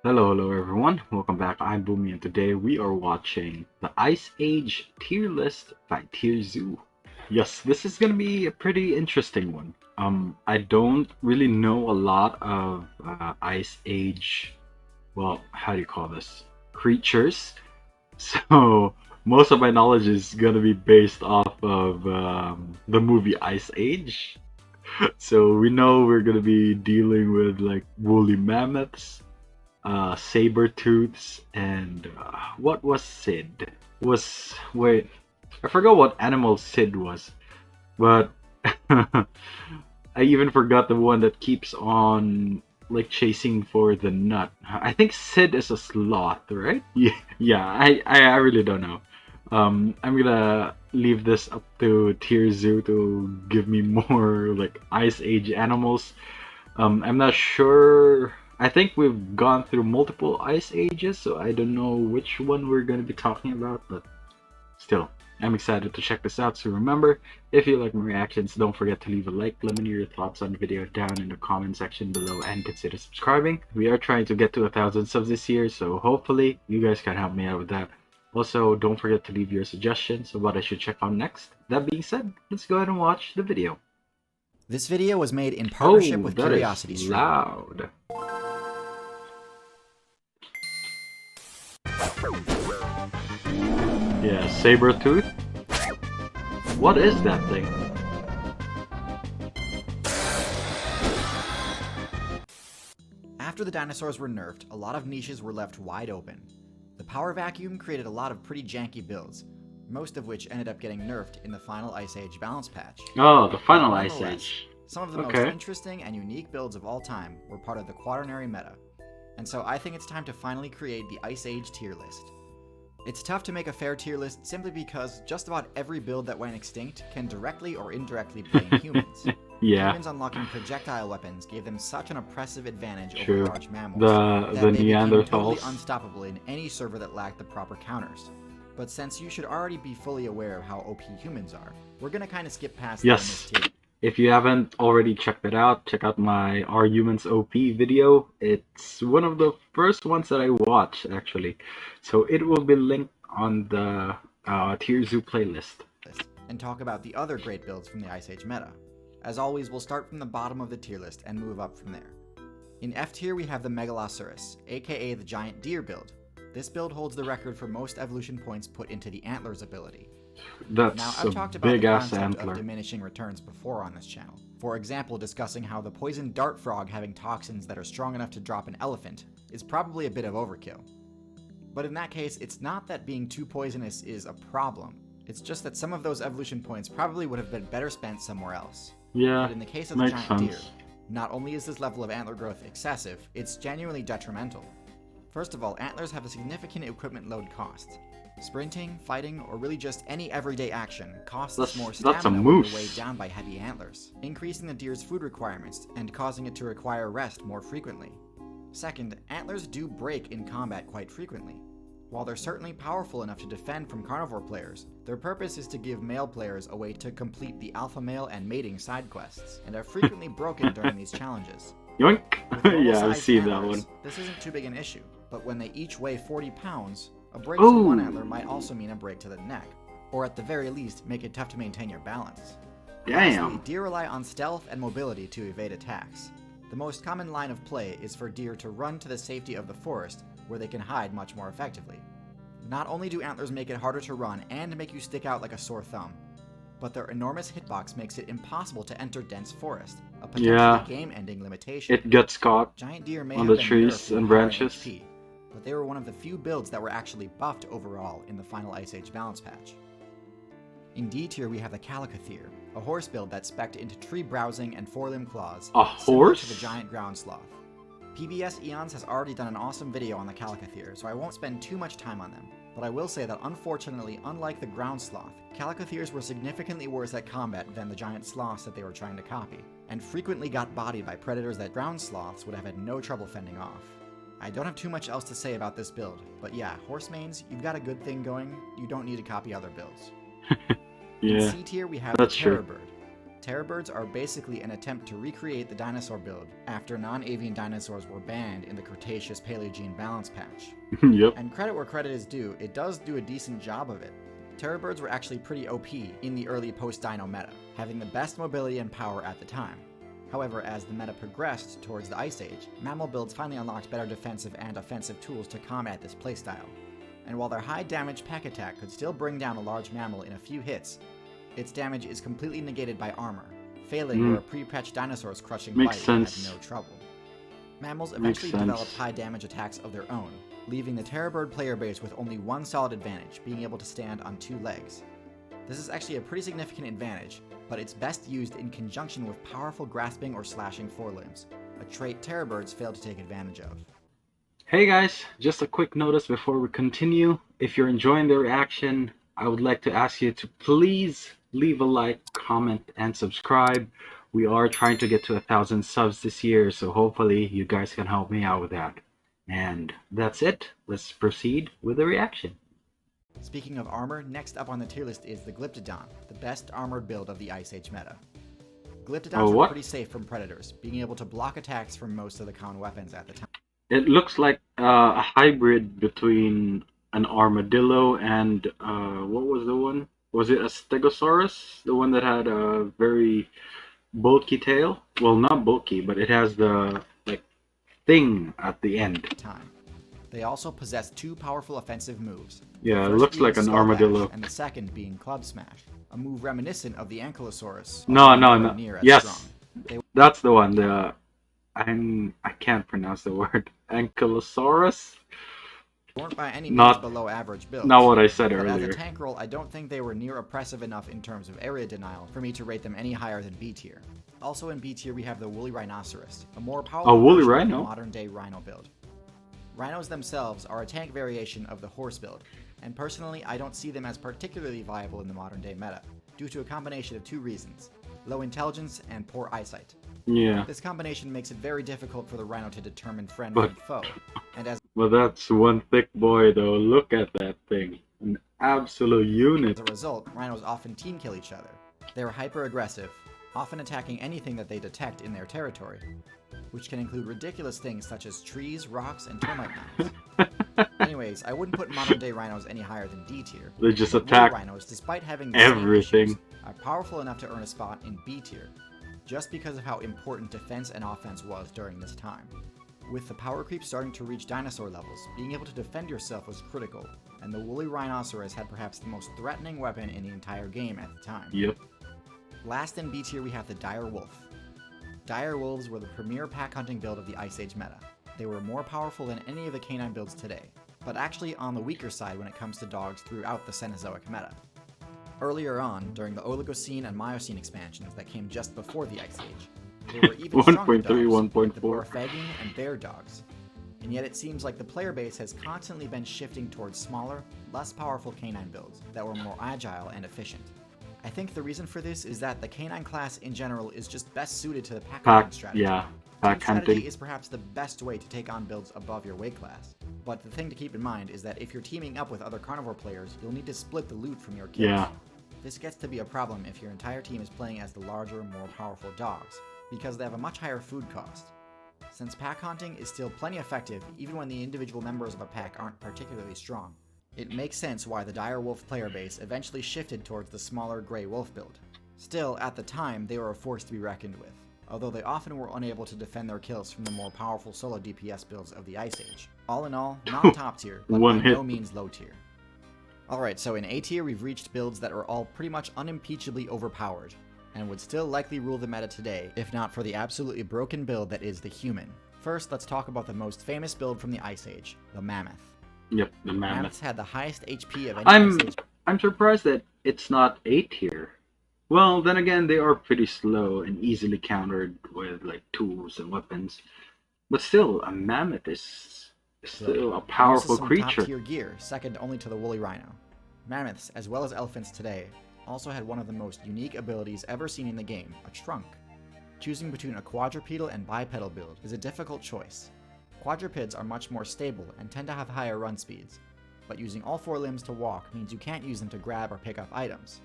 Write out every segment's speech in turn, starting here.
Hello everyone. Welcome back. I'm Boomy, and today we are watching the Ice Age tier list by TierZoo. Yes, this is gonna be a pretty interesting one. I don't really know a lot of Ice Age. Well, how do you call this? Creatures. So most of my knowledge is gonna be based off of the movie Ice Age. So we know we're gonna be dealing with like woolly mammoths, saber tooths, and what was Sid? Was wait, I forgot what animal Sid was, but I even forgot the one that keeps on like chasing for the nut. I think Sid is a sloth, right? Yeah. I really don't know. I'm gonna leave this up to TierZoo to give me more like Ice Age animals. I'm not sure. I think we've gone through multiple ice ages, so I don't know which one we're going to be talking about, but still, I'm excited to check this out. So remember, if you like my reactions, don't forget to leave a like, let me know your thoughts on the video down in the comment section below, and consider subscribing. We are trying to get to 1,000 subs this year, so hopefully you guys can help me out with that. Also, don't forget to leave your suggestions of what I should check on next. That being said, let's go ahead and watch the video. This video was made in partnership with that Curiosity is Stream. loud. Yeah, saber tooth. What is that thing? After the dinosaurs were nerfed, a lot of niches were left wide open. The power vacuum created a lot of pretty janky builds, most of which ended up getting nerfed in the final Ice Age balance patch. Oh, the final But Ice Age. Some of the most interesting and unique builds of all time were part of the quaternary meta, and so I think it's time to finally create the Ice Age tier list. It's tough to make a fair tier list simply because just about every build that went extinct can directly or indirectly blame humans. Yeah. Humans unlocking projectile weapons gave them such an oppressive advantage True. over large mammals The that they became Neanderthals. totally unstoppable in any server that lacked the proper counters. But since you should already be fully aware of how OP humans are, we're gonna kind of skip past that in this tier. If you haven't already checked it out, check out my Are Humans OP video. It's one of the first ones that I watched, actually. So it will be linked on the TierZoo playlist. And talk about the other great builds from the Ice Age meta. As always, we'll start from the bottom of the tier list and move up from there. In F tier, we have the Megalosaurus, aka the giant deer build. This build holds the record for most evolution points put into the Antlers ability. That's now, I've talked about the concept of diminishing returns before on this channel. For example, discussing how the poison dart frog having toxins that are strong enough to drop an elephant is probably a bit of overkill. But in that case, it's not that being too poisonous is a problem. It's just that some of those evolution points probably would have been better spent somewhere else. Yeah, but in the case of the giant deer, not only is this level of antler growth excessive, it's genuinely detrimental. First of all, antlers have a significant equipment load cost. Sprinting, fighting, or really just any everyday action costs more stamina when you're weighed down by heavy antlers, increasing the deer's food requirements and causing it to require rest more frequently. Second, antlers do break in combat quite frequently. While they're certainly powerful enough to defend from carnivore players, their purpose is to give male players a way to complete the alpha male and mating side quests, and are frequently broken during these challenges. Yoink! Yeah, I've seen that one. This isn't too big an issue, but when they each weigh 40 pounds, a break to one antler might also mean a break to the neck, or at the very least, make it tough to maintain your balance. Damn! Lastly, deer rely on stealth and mobility to evade attacks. The most common line of play is for deer to run to the safety of the forest, where they can hide much more effectively. Not only do antlers make it harder to run and make you stick out like a sore thumb, but their enormous hitbox makes it impossible to enter dense forest, a potentially game-ending limitation. It gets caught Giant deer may on have the trees and branches. HP, but they were one of the few builds that were actually buffed overall in the final Ice Age balance patch. In D tier, we have the Calicotherium, a horse build that's spec'd into tree browsing and four-limb claws, similar to the giant ground sloth. PBS Eons has already done an awesome video on the Calicotherium, so I won't spend too much time on them, but I will say that unfortunately, unlike the ground sloth, Calicotheriums were significantly worse at combat than the giant sloths that they were trying to copy, and frequently got bodied by predators that ground sloths would have had no trouble fending off. I don't have too much else to say about this build, but yeah, horse mains, you've got a good thing going, you don't need to copy other builds. In C tier, we have the Terror Bird. Terrorbirds are basically an attempt to recreate the dinosaur build after non-avian dinosaurs were banned in the Cretaceous-Paleogene balance patch. Yep. And credit where credit is due, it does do a decent job of it. Terrorbirds were actually pretty OP in the early post-dino meta, having the best mobility and power at the time. However, as the meta progressed towards the Ice Age, mammal builds finally unlocked better defensive and offensive tools to combat this playstyle. And while their high damage pack attack could still bring down a large mammal in a few hits, its damage is completely negated by armor, failing where pre-patched dinosaurs crushing Makes bite sense. had no trouble. Mammals eventually sense. developed high damage attacks of their own, leaving the Terrorbird player base with only one solid advantage, being able to stand on two legs. This is actually a pretty significant advantage, but it's best used in conjunction with powerful grasping or slashing forelimbs, a trait Terrorbirds fail to take advantage of. Hey guys, just a quick notice before we continue. If you're enjoying the reaction, I would like to ask you to please leave a like, comment, and subscribe. We are trying to get to 1,000 subs this year, so hopefully you guys can help me out with that. And that's it. Let's proceed with the reaction. Speaking of armor, next up on the tier list is the Glyptodon, the best armored build of the Ice Age meta. Glyptodons are pretty safe from predators, being able to block attacks from most of the common weapons at the time. It looks like a hybrid between an armadillo and what was the one? Was it a stegosaurus? The one that had a very bulky tail? Well, not bulky, but it has the like thing at the end. They also possess two powerful offensive moves. Yeah, it looks like an armadillo. And the second being Club Smash, a move reminiscent of the Ankylosaurus. No. Yes, strong. that's the one. I can't pronounce the word. Ankylosaurus? Weren't by any means below average builds. Not what I said but earlier. As a tank role, I don't think they were near oppressive enough in terms of area denial for me to rate them any higher than B tier. Also in B tier we have the Woolly Rhinoceros, a more powerful version of the modern day Rhino build. Rhinos themselves are a tank variation of the horse build, and personally I don't see them as particularly viable in the modern day meta, due to a combination of two reasons: low intelligence and poor eyesight. Yeah. This combination makes it very difficult for the Rhino to determine friend from foe, and as well, that's one thick boy though. Look at that thing. An absolute unit. a result, Rhinos often team kill each other. They are hyper aggressive, often attacking anything that they detect in their territory, which can include ridiculous things such as trees, rocks, and termite mounds. Anyways, I wouldn't put modern day rhinos any higher than D tier. They just attack rhinos, despite having the everything. Same issues, are powerful enough to earn a spot in B tier, just because of how important defense and offense was during this time. With the power creep starting to reach dinosaur levels, being able to defend yourself was critical, and the Woolly Rhinoceros had perhaps the most threatening weapon in the entire game at the time. Yep. Last in B tier we have the Dire Wolf. Dire Wolves were the premier pack hunting build of the Ice Age meta. They were more powerful than any of the canine builds today, but actually on the weaker side when it comes to dogs throughout the Cenozoic meta. Earlier on, during the Oligocene and Miocene expansions that came just before the Ice Age, they were even stronger 1.3, dogs, like the 1.4. Borfagian and bear dogs. And yet it seems like the player base has constantly been shifting towards smaller, less powerful canine builds that were more agile and efficient. I think the reason for this is that the canine class in general is just best suited to the pack hunting strategy. Yeah, pack hunting strategy is perhaps the best way to take on builds above your weight class. But the thing to keep in mind is that if you're teaming up with other carnivore players, you'll need to split the loot from your kills. Yeah. This gets to be a problem if your entire team is playing as the larger, more powerful dogs, because they have a much higher food cost. Since pack hunting is still plenty effective even when the individual members of a pack aren't particularly strong, it makes sense why the Dire Wolf player base eventually shifted towards the smaller Grey Wolf build. Still, at the time, they were a force to be reckoned with, although they often were unable to defend their kills from the more powerful solo DPS builds of the Ice Age. All in all, not top tier, but by no means low tier. Alright, so in A tier we've reached builds that are all pretty much unimpeachably overpowered, and would still likely rule the meta today, if not for the absolutely broken build that is the Human. First, let's talk about the most famous build from the Ice Age, the Mammoth. Yep, the Mammoth. Mammoths had the highest HP of any Ice Age. I'm surprised that it's not A tier. Well, then again, they are pretty slow and easily countered with like tools and weapons. But still, a Mammoth is still a powerful creature. Top tier gear, second only to the Woolly Rhino. Mammoths, as well as elephants today, also had one of the most unique abilities ever seen in the game, a trunk. Choosing between a quadrupedal and bipedal build is a difficult choice. Quadrupeds are much more stable and tend to have higher run speeds, but using all four limbs to walk means you can't use them to grab or pick up items.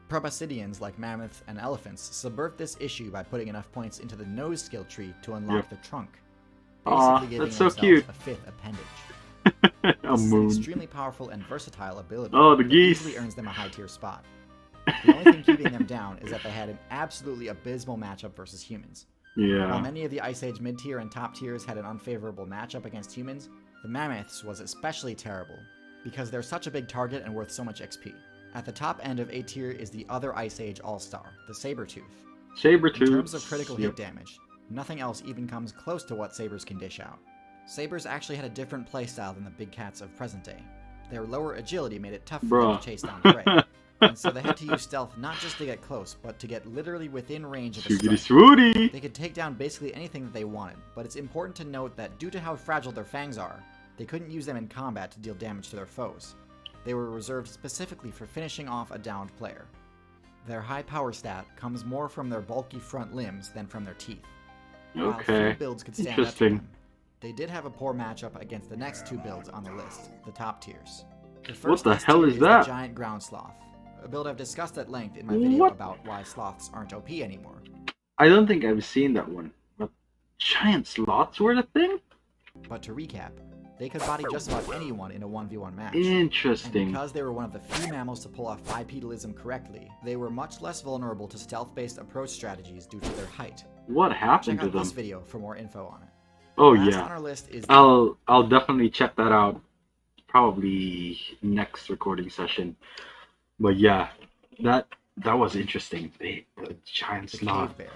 Proboscideans like mammoths and elephants subvert this issue by putting enough points into the nose skill tree to unlock the trunk, Aw, basically giving that's so themselves cute. a fifth appendage. A This is an moon. extremely powerful and versatile ability Oh, the that geese. easily earns them a high tier spot. The only thing keeping them down is that they had an absolutely abysmal matchup versus humans. While Yeah. many of the Ice Age mid-tier and top tiers had an unfavorable matchup against humans, the mammoths was especially terrible, because they're such a big target and worth so much XP. At the top end of A tier is the other Ice Age all-star, the Sabertooth. Sabertooth. In terms of critical hit Yep. damage, nothing else even comes close to what Sabers can dish out. Sabers actually had a different playstyle than the big cats of present day. Their lower agility made it tough for them Bruh. to chase down prey, and so they had to use stealth not just to get close, but to get literally within range of a Shoogity strike. swooty. They could take down basically anything that they wanted, but it's important to note that due to how fragile their fangs are, they couldn't use them in combat to deal damage to their foes. They were reserved specifically for finishing off a downed player. Their high power stat comes more from their bulky front limbs than from their teeth. While few Okay. builds could stand up to Interesting. them, they did have a poor matchup against the next two builds on the list, the top tiers. The What first the list hell tier is that? the giant ground sloth, a build I've discussed at length in my video What? about why sloths aren't OP anymore. I don't think I've seen that one. But giant sloths were the thing? But to recap, they could body just about anyone in a 1v1 match. And Interesting. because they were one of the few mammals to pull off bipedalism correctly, they were much less vulnerable to stealth-based approach strategies due to their height. What happened Check to out this them? video for more info on it. Oh Last yeah. on our list is I'll definitely check that out. Probably next recording session. But yeah, that was interesting. The giant the sloth. cave bear.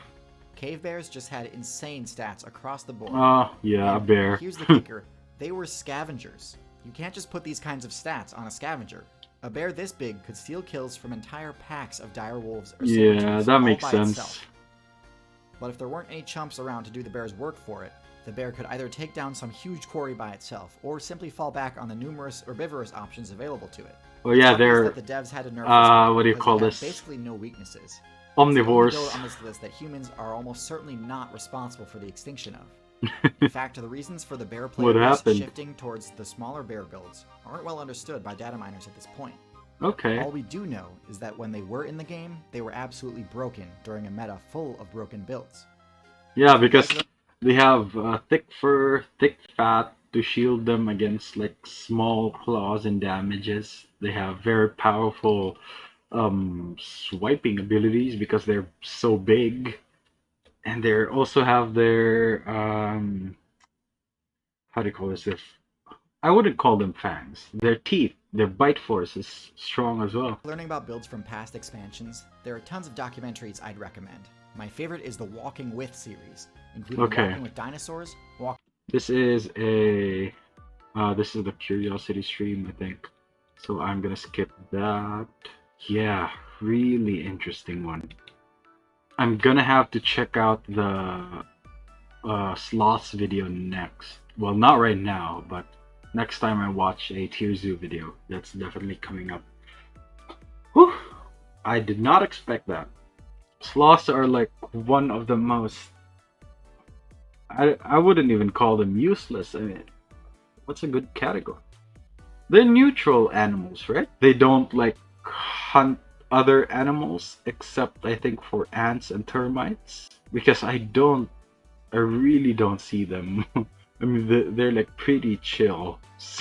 Cave bears just had insane stats across the board. Oh yeah, a And bear. Here's the kicker. They were scavengers. You can't just put these kinds of stats on a scavenger. A bear this big could steal kills from entire packs of dire wolves or Yeah, sabretooths that all makes by sense. itself. But if there weren't any chumps around to do the bear's work for it, the bear could either take down some huge quarry by itself, or simply fall back on the numerous herbivorous options available to it. Oh yeah, It's obvious they're that the devs had to nerf this build what do you because call it had this? basically no weaknesses. It's the only Omnivores. build on this list that humans are almost certainly not responsible for the extinction of. In fact, the reasons for the bear player What base happened? shifting towards the smaller bear builds aren't well understood by data miners at this point. Okay. All we do know is that when they were in the game, they were absolutely broken during a meta full of broken builds. Yeah, because they have thick fur, thick fat to shield them against like small claws and damages. They have very powerful swiping abilities because they're so big. And they also have their how do you call this? I wouldn't call them fangs. Their teeth, their bite force is strong as well. Learning about builds from past expansions, there are tons of documentaries I'd recommend. My favorite is the Walking With series, including Okay. Walking with Dinosaurs, This is a this is the curiosity stream, I think. So I'm gonna skip that. Yeah, really interesting one. I'm gonna have to check out the sloths video next. Well, not right now, but next time I watch a TierZoo video. That's definitely coming up. Whew! I did not expect that. Sloths are like one of the most I wouldn't even call them useless. I mean, what's a good category? They're neutral animals, right? They don't like hunt other animals except I think for ants and termites because I really don't see them. I mean, they're like pretty chill.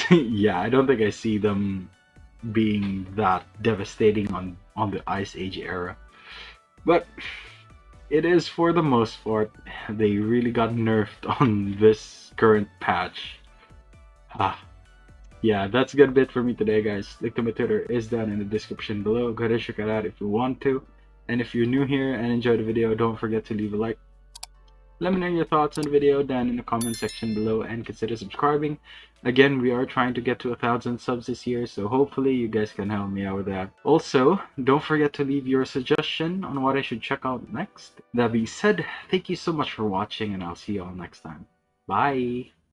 Yeah, I don't think I see them being that devastating on the Ice Age era. But it is for the most part. They really got nerfed on this current patch. Yeah, that's gonna be it for me today, guys. Link to my Twitter is down in the description below. Go ahead and check it out if you want to. And if you're new here and enjoyed the video, don't forget to leave a like. Let me know your thoughts on the video down in the comment section below and consider subscribing. Again, we are trying to get to 1,000 subs this year, so hopefully you guys can help me out with that. Also, don't forget to leave your suggestion on what I should check out next. That being said, thank you so much for watching and I'll see you all next time. Bye!